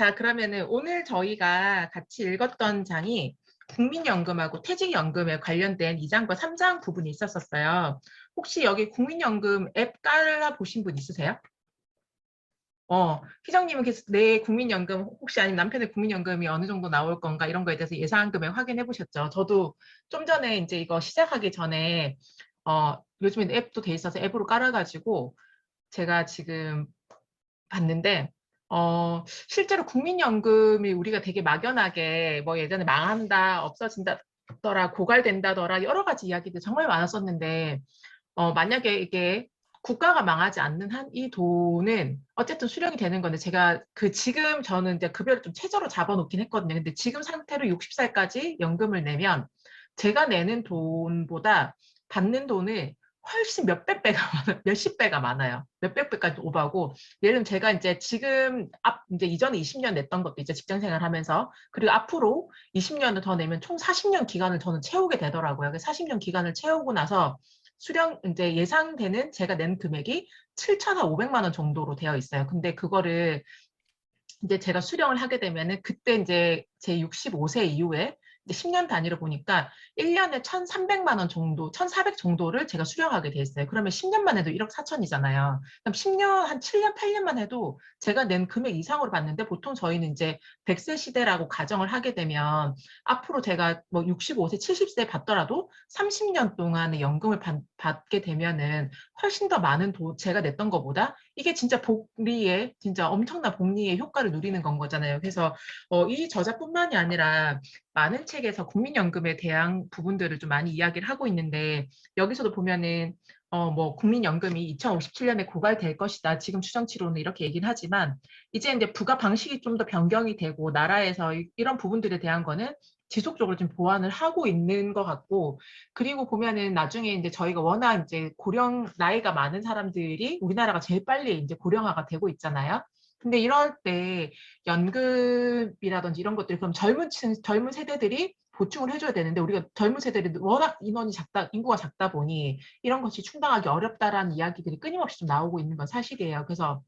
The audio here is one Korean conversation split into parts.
자, 그러면은 오늘 저희가 같이 읽었던 장이 국민연금하고 퇴직연금에 관련된 2장과 3장 부분이 있었어요. 혹시 여기 국민연금 앱 깔아 보신 분 있으세요? 희정님은 계속 내 국민연금 혹시 아니면 남편의 국민연금이 어느 정도 나올 건가 이런 거에 대해서 예상 금액 확인해 보셨죠? 저도 좀 전에 이제 이거 시작하기 전에 요즘에 앱도 돼 있어서 앱으로 깔아가지고 제가 지금 봤는데 실제로 국민연금이 우리가 되게 막연하게 뭐 예전에 망한다, 없어진다더라, 고갈된다더라 여러 가지 이야기들 정말 많았었는데 만약에 이게 국가가 망하지 않는 한 이 돈은 어쨌든 수령이 되는 건데 제가 지금 저는 이제 급여를 좀 최저로 잡아놓긴 했거든요. 근데 지금 상태로 60살까지 연금을 내면 제가 내는 돈보다 받는 돈을 훨씬 몇백 배가 많아요. 몇십 배가 많아요. 몇백 배까지 오바고 예를 들면 제가 이제 지금 이제 이전에 20년 냈던 것도 이제 직장 생활 하면서 그리고 앞으로 20년을 더 내면 총 40년 기간을 저는 채우게 되더라고요. 그래서 40년 기간을 채우고 나서 수령 이제 예상되는 제가 낸 금액이 7,500만 원 정도로 되어 있어요. 근데 그거를 이제 제가 수령을 하게 되면은 그때 이제 제 65세 이후에 이제 10년 단위로 보니까 1년에 1,300만 원 정도, 1,400 정도를 제가 수령하게 돼 있어요. 그러면 10년만 해도 1억 4천이잖아요. 그럼 10년, 한 7년, 8년만 해도 제가 낸 금액 이상으로 받는데 보통 저희는 이제 100세 시대라고 가정을 하게 되면 앞으로 제가 뭐 65세, 70세 받더라도 30년 동안의 연금을 받게 되면은 훨씬 더 많은 제가 냈던 것보다 이게 진짜 복리의 진짜 엄청난 복리의 효과를 누리는 건 거잖아요. 그래서 이 저자뿐만이 아니라 많은 책에서 국민연금에 대한 부분들을 좀 많이 이야기를 하고 있는데 여기서도 보면은 뭐 국민연금이 2057년에 고갈될 것이다. 지금 추정치로는 이렇게 얘기는 하지만 이제 부과 방식이 좀 더 변경이 되고 나라에서 이런 부분들에 대한 거는 지속적으로 좀 보완을 하고 있는 것 같고 그리고 보면은 나중에 이제 저희가 워낙 이제 나이가 많은 사람들이 우리나라가 제일 빨리 이제 고령화가 되고 있잖아요. 근데 이럴 때 연금이라든지 이런 것들이 그럼 젊은 세대들이 보충을 해줘야 되는데 우리가 젊은 세대들이 워낙 인구가 작다 보니 이런 것이 충당하기 어렵다라는 이야기들이 끊임없이 좀 나오고 있는 건 사실이에요. 그래서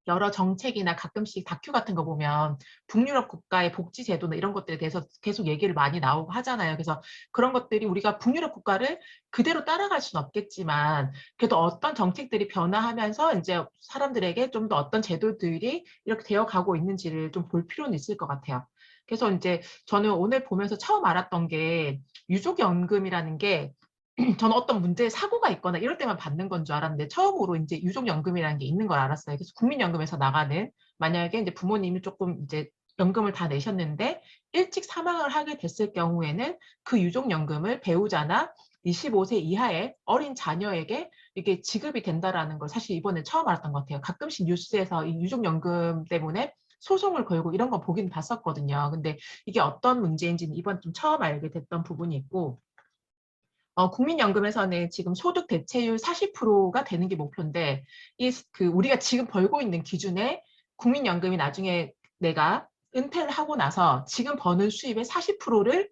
여러 정책이나 가끔씩 다큐 같은 거 보면 북유럽 국가의 복지 제도나 이런 것들에 대해서 계속 얘기를 많이 나오고 하잖아요. 그래서 그런 것들이 우리가 북유럽 국가를 그대로 따라갈 수는 없겠지만 그래도 어떤 정책들이 변화하면서 이제 사람들에게 좀 더 어떤 제도들이 이렇게 되어 가고 있는지를 좀 볼 필요는 있을 것 같아요. 그래서 이제 저는 오늘 보면서 처음 알았던 게 유족연금이라는 게 저는 어떤 문제에 사고가 있거나 이럴 때만 받는 건 줄 알았는데 처음으로 이제 유족연금이라는 게 있는 걸 알았어요. 그래서 국민연금에서 나가는 만약에 이제 부모님이 조금 이제 연금을 다 내셨는데 일찍 사망을 하게 됐을 경우에는 그 유족연금을 배우자나 25세 이하의 어린 자녀에게 이게 지급이 된다라는 걸 사실 이번에 처음 알았던 것 같아요. 가끔씩 뉴스에서 이 유족연금 때문에 소송을 걸고 이런 거 보긴 봤었거든요. 근데 이게 어떤 문제인지는 이번 좀 처음 알게 됐던 부분이 있고 국민연금에서는 지금 소득 대체율 40%가 되는 게 목표인데, 우리가 지금 벌고 있는 기준에 국민연금이 나중에 내가 은퇴를 하고 나서 지금 버는 수입의 40%를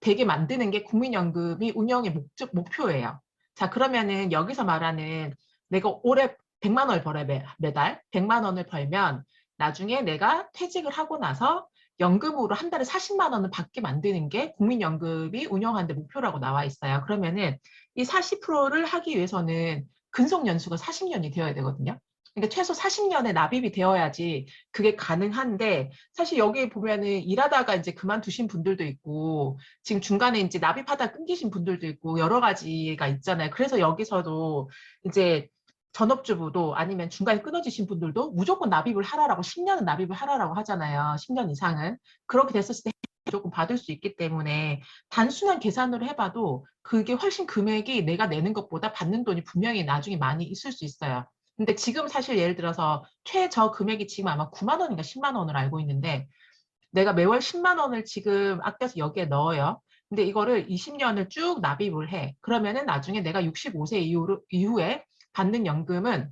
되게 만드는 게 국민연금이 운영의 목표예요. 자, 그러면은 여기서 말하는 내가 올해 100만 원을 벌어야 매달 100만 원을 벌면 나중에 내가 퇴직을 하고 나서 연금으로 한 달에 40만 원을 받게 만드는 게 국민연금이 운영하는 데 목표라고 나와 있어요. 그러면은 이 40%를 하기 위해서는 근속 연수가 40년이 되어야 되거든요. 그러니까 최소 40년의 납입이 되어야지 그게 가능한데 사실 여기 보면은 일하다가 이제 그만두신 분들도 있고 지금 중간에 이제 납입하다 끊기신 분들도 있고 여러 가지가 있잖아요. 그래서 여기서도 이제 전업주부도 아니면 중간에 끊어지신 분들도 무조건 납입을 하라라고 10년은 납입을 하라라고 하잖아요. 10년 이상은. 그렇게 됐었을 때 무조건 받을 수 있기 때문에 단순한 계산으로 해봐도 그게 훨씬 금액이 내가 내는 것보다 받는 돈이 분명히 나중에 많이 있을 수 있어요. 근데 지금 사실 예를 들어서 최저 금액이 지금 아마 9만 원인가 10만 원을 알고 있는데 내가 매월 10만 원을 지금 아껴서 여기에 넣어요. 근데 이거를 20년을 쭉 납입을 해. 그러면은 나중에 내가 65세 이후에 받는 연금은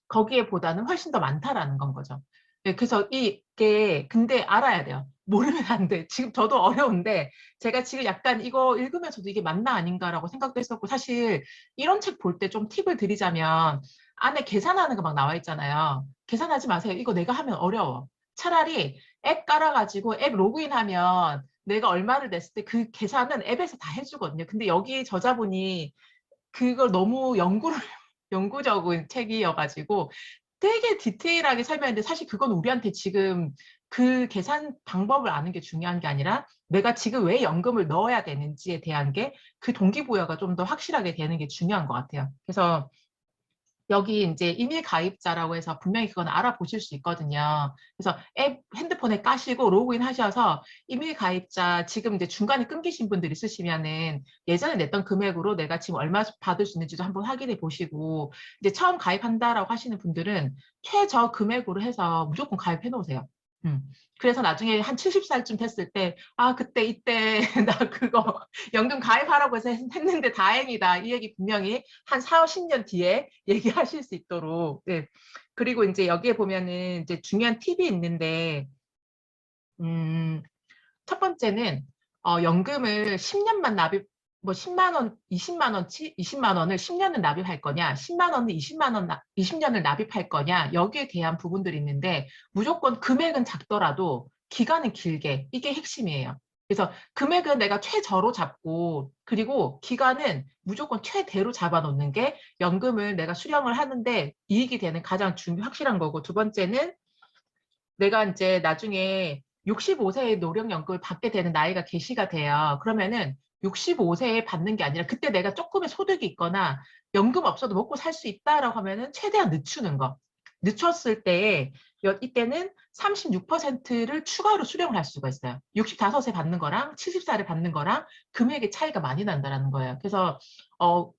거기에보다는 훨씬 더 많다라는 건 거죠. 네, 그래서 이게 근데 알아야 돼요. 모르면 안 돼. 지금 저도 어려운데 제가 지금 약간 이거 읽으면서도 이게 맞나 아닌가라고 생각도 했었고 사실 이런 책 볼 때 좀 팁을 드리자면 안에 계산하는 거 막 나와 있잖아요. 계산하지 마세요. 이거 내가 하면 어려워. 차라리 앱 깔아가지고 앱 로그인하면 내가 얼마를 냈을 때 그 계산은 앱에서 다 해주거든요. 근데 여기 저자분이 그걸 너무 연구적인 책이어가지고 되게 디테일하게 설명했는데 사실 그건 우리한테 지금 그 계산 방법을 아는 게 중요한 게 아니라 내가 지금 왜 연금을 넣어야 되는지에 대한 게 그 동기부여가 좀 더 확실하게 되는 게 중요한 것 같아요. 그래서 여기 이제 이밀 가입자라고 해서 분명히 그건 알아보실 수 있거든요. 그래서 앱 핸드폰에 까시고 로그인 하셔서 이밀 가입자 지금 이제 중간에 끊기신 분들 있으시면은 예전에 냈던 금액으로 내가 지금 얼마 받을 수 있는지도 한번 확인해 보시고 이제 처음 가입한다라고 하시는 분들은 최저 금액으로 해서 무조건 가입해 놓으세요. 음. 그래서 나중에 한 70살쯤 됐을 때, 아, 그때, 이때, 나 그거 연금 가입하라고 해서 했는데 다행이다. 이 얘기 분명히 한 4, 50년 뒤에 얘기하실 수 있도록. 네. 그리고 이제 여기에 보면은 이제 중요한 팁이 있는데, 음, 첫 번째는 연금을 10년만 납입, 뭐 10만 원, 20만 원치, 20만 원을 10년을 납입할 거냐, 10만 원을 20만 원, 20년을 납입할 거냐, 여기에 대한 부분들이 있는데 무조건 금액은 작더라도 기간은 길게, 이게 핵심이에요. 그래서 금액은 내가 최저로 잡고 그리고 기간은 무조건 최대로 잡아놓는 게 연금을 내가 수령을 하는데 이익이 되는 가장 확실한 거고 두 번째는 내가 이제 나중에 65세의 노령연금을 받게 되는 나이가 개시가 돼요. 그러면은 65세에 받는 게 아니라 그때 내가 조금의 소득이 있거나 연금 없어도 먹고 살 수 있다라고 하면은 최대한 늦추는 거. 늦췄을 때에 이때는 36%를 추가로 수령을 할 수가 있어요. 65세 받는 거랑 70살에 받는 거랑 금액의 차이가 많이 난다라는 거예요. 그래서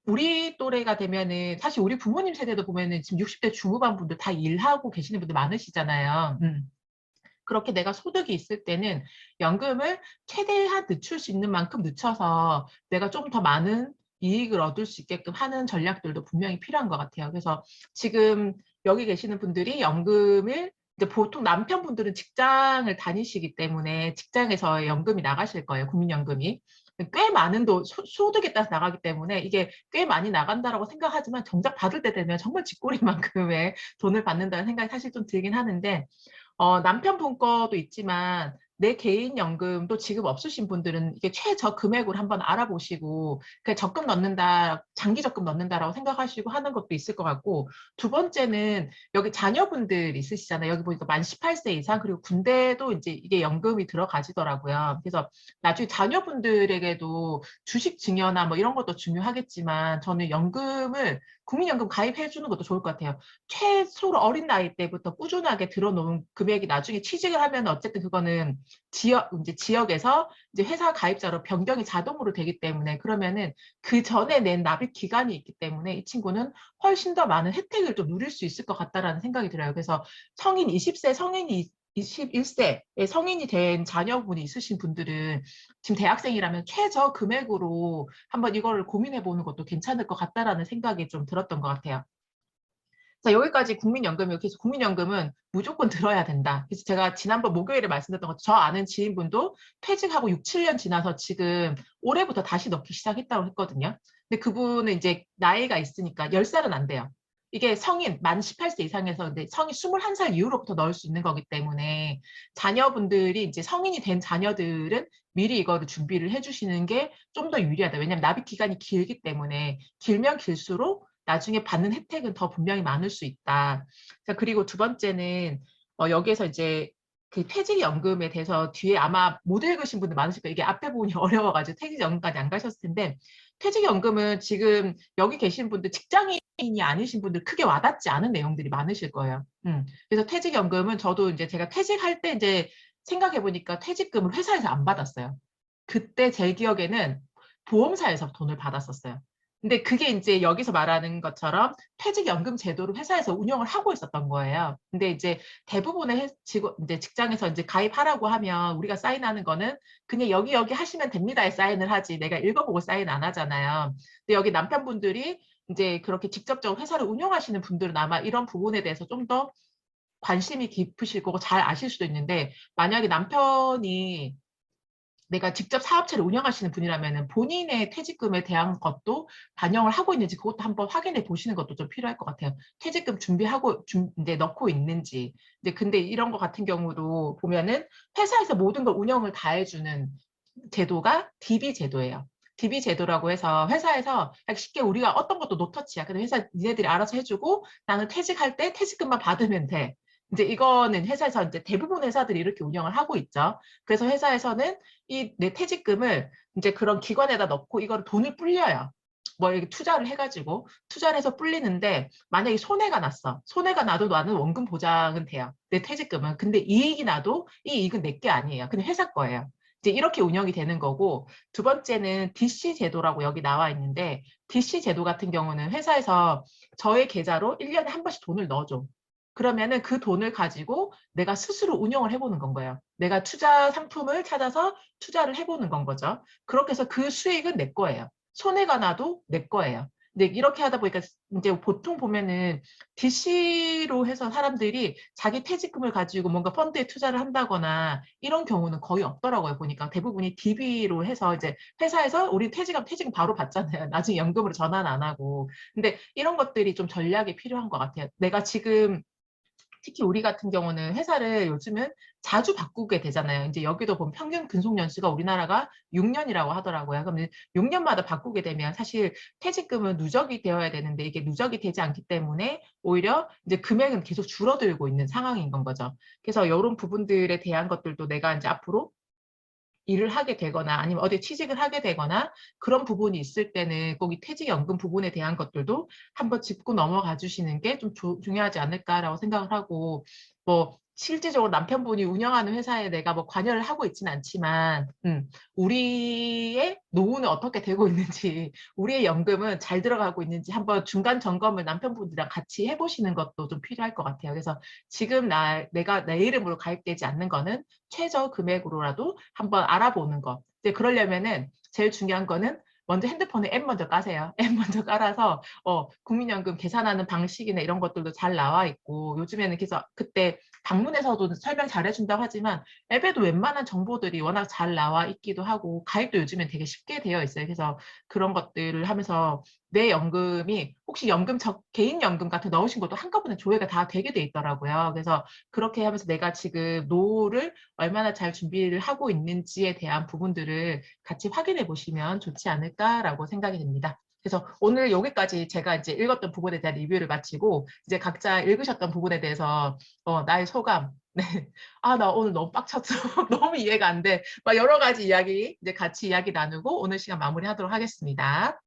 우리 또래가 되면은 사실 우리 부모님 세대도 보면은 지금 60대 중후반 분들 다 일하고 계시는 분들 많으시잖아요. 그렇게 내가 소득이 있을 때는 연금을 최대한 늦출 수 있는 만큼 늦춰서 내가 좀 더 많은 이익을 얻을 수 있게끔 하는 전략들도 분명히 필요한 것 같아요. 그래서 지금 여기 계시는 분들이 연금을 이제 보통 남편분들은 직장을 다니시기 때문에 직장에서 연금이 나가실 거예요. 국민연금이. 꽤 많은 소득에 따라서 나가기 때문에 이게 꽤 많이 나간다라고 생각하지만 정작 받을 때 되면 정말 쥐꼬리만큼의 돈을 받는다는 생각이 사실 좀 들긴 하는데 남편분 거도 있지만 내 개인 연금도 지금 없으신 분들은 이게 최저 금액으로 한번 알아보시고 그냥 적금 넣는다, 장기 적금 넣는다라고 생각하시고 하는 것도 있을 것 같고 두 번째는 여기 자녀분들 있으시잖아요. 여기 보니까 만 18세 이상 그리고 군대도 이제 이게 연금이 들어가지더라고요. 그래서 나중에 자녀분들에게도 주식 증여나 뭐 이런 것도 중요하겠지만 저는 연금을 국민연금 가입해 주는 것도 좋을 것 같아요. 최소로 어린 나이 때부터 꾸준하게 들어놓은 금액이 나중에 취직을 하면 어쨌든 그거는 이제 지역에서 이제 회사 가입자로 변경이 자동으로 되기 때문에 그러면은 그 전에 낸 납입 기간이 있기 때문에 이 친구는 훨씬 더 많은 혜택을 좀 누릴 수 있을 것 같다라는 생각이 들어요. 그래서 성인 20세, 성인이 21세에 성인이 된 자녀분이 있으신 분들은 지금 대학생이라면 최저 금액으로 한번 이거를 고민해 보는 것도 괜찮을 것 같다라는 생각이 좀 들었던 것 같아요. 자, 여기까지 국민연금이고, 그래서 국민연금은 무조건 들어야 된다. 그래서 제가 지난번 목요일에 말씀드렸던 것처럼 저 아는 지인분도 퇴직하고 6, 7년 지나서 지금 올해부터 다시 넣기 시작했다고 했거든요. 근데 그분은 이제 나이가 있으니까 10살은 안 돼요. 이게 성인, 만 18세 이상에서 근데 성인 21살 이후로부터 넣을 수 있는 거기 때문에 자녀분들이 이제 성인이 된 자녀들은 미리 이거를 준비를 해주시는 게 좀 더 유리하다. 왜냐하면 납입 기간이 길기 때문에 길면 길수록 나중에 받는 혜택은 더 분명히 많을 수 있다. 자, 그리고 두 번째는 여기에서 이제 그 퇴직연금에 대해서 뒤에 아마 못 읽으신 분들 많으실 거예요. 이게 앞에 부분이 어려워가지고 퇴직연금까지 안 가셨을 텐데 퇴직연금은 지금 여기 계신 분들 직장인이 아니신 분들 크게 와닿지 않은 내용들이 많으실 거예요. 그래서 퇴직연금은 저도 이제 제가 퇴직할 때 이제 생각해 보니까 퇴직금을 회사에서 안 받았어요. 그때 제 기억에는 보험사에서 돈을 받았었어요. 근데 그게 이제 여기서 말하는 것처럼 퇴직연금 제도를 회사에서 운영을 하고 있었던 거예요. 근데 이제 대부분의 이제 직장에서 이제 가입하라고 하면 우리가 사인하는 거는 그냥 여기 하시면 됩니다에 사인을 하지 내가 읽어보고 사인 안 하잖아요. 근데 여기 남편분들이 이제 그렇게 직접적으로 회사를 운영하시는 분들은 아마 이런 부분에 대해서 좀 더 관심이 깊으실 거고 잘 아실 수도 있는데 만약에 남편이 내가 직접 사업체를 운영하시는 분이라면 본인의 퇴직금에 대한 것도 반영을 하고 있는지 그것도 한번 확인해 보시는 것도 좀 필요할 것 같아요. 퇴직금 준비하고 이제 넣고 있는지. 이제 근데 이런 거 같은 경우도 보면은 회사에서 모든 걸 운영을 다 해주는 제도가 DB 제도예요. DB 제도라고 해서 회사에서 쉽게 우리가 어떤 것도 노터치야. 근데 회사 니네들이 알아서 해주고 나는 퇴직할 때 퇴직금만 받으면 돼. 이제 이거는 회사에서 이제 대부분 회사들이 이렇게 운영을 하고 있죠. 그래서 회사에서는 이 내 퇴직금을 이제 그런 기관에다 넣고 이걸 돈을 불려요. 뭐 이렇게 투자를 해가지고 투자를 해서 불리는데 만약에 손해가 났어. 손해가 나도 나는 원금 보장은 돼요. 내 퇴직금은. 근데 이익이 나도 이 이익은 내 게 아니에요. 그냥 회사 거예요. 이제 이렇게 운영이 되는 거고 두 번째는 DC 제도라고 여기 나와 있는데 DC 제도 같은 경우는 회사에서 저의 계좌로 1년에 한 번씩 돈을 넣어줘. 그러면은 그 돈을 가지고 내가 스스로 운영을 해보는 건 거예요. 내가 투자 상품을 찾아서 투자를 해보는 건 거죠. 그렇게 해서 그 수익은 내 거예요. 손해가 나도 내 거예요. 근데 이렇게 하다 보니까 이제 보통 보면은 DC로 해서 사람들이 자기 퇴직금을 가지고 뭔가 펀드에 투자를 한다거나 이런 경우는 거의 없더라고요. 보니까 대부분이 DB로 해서 이제 회사에서 우리 퇴직금 바로 받잖아요. 나중에 연금으로 전환 안 하고. 근데 이런 것들이 좀 전략이 필요한 것 같아요. 내가 지금 특히 우리 같은 경우는 회사를 요즘은 자주 바꾸게 되잖아요. 이제 여기도 보면 평균 근속 연수가 우리나라가 6년이라고 하더라고요. 그러면 6년마다 바꾸게 되면 사실 퇴직금은 누적이 되어야 되는데 이게 누적이 되지 않기 때문에 오히려 이제 금액은 계속 줄어들고 있는 상황인 건 거죠. 그래서 이런 부분들에 대한 것들도 내가 이제 앞으로 일을 하게 되거나 아니면 어디 취직을 하게 되거나 그런 부분이 있을 때는 꼭 이 퇴직연금 부분에 대한 것들도 한번 짚고 넘어가 주시는 게 좀 중요하지 않을까라고 생각을 하고 뭐 실질적으로 남편분이 운영하는 회사에 내가 뭐 관여를 하고 있지는 않지만 우리의 노후는 어떻게 되고 있는지 우리의 연금은 잘 들어가고 있는지 한번 중간 점검을 남편분이랑 같이 해보시는 것도 좀 필요할 것 같아요. 그래서 지금 내가 내 이름으로 가입되지 않는 거는 최저 금액으로라도 한번 알아보는 거. 이제 그러려면은 제일 중요한 거는 먼저 핸드폰에 앱 먼저 까세요. 앱 먼저 깔아서 국민연금 계산하는 방식이나 이런 것들도 잘 나와 있고 요즘에는 그래서 그때 방문해서도 설명 잘 해준다고 하지만 앱에도 웬만한 정보들이 워낙 잘 나와 있기도 하고 가입도 요즘엔 되게 쉽게 되어 있어요. 그래서 그런 것들을 하면서 내 연금이 혹시 개인 연금 같은 거 넣으신 것도 한꺼번에 조회가 다 되게 돼 있더라고요. 그래서 그렇게 하면서 내가 지금 노후를 얼마나 잘 준비를 하고 있는지에 대한 부분들을 같이 확인해 보시면 좋지 않을까라고 생각이 됩니다. 그래서 오늘 여기까지 제가 이제 읽었던 부분에 대한 리뷰를 마치고 이제 각자 읽으셨던 부분에 대해서 나의 소감. 네. 아, 나 오늘 너무 빡쳤어. 너무 이해가 안 돼. 막 여러 가지 이야기 이제 같이 이야기 나누고 오늘 시간 마무리하도록 하겠습니다.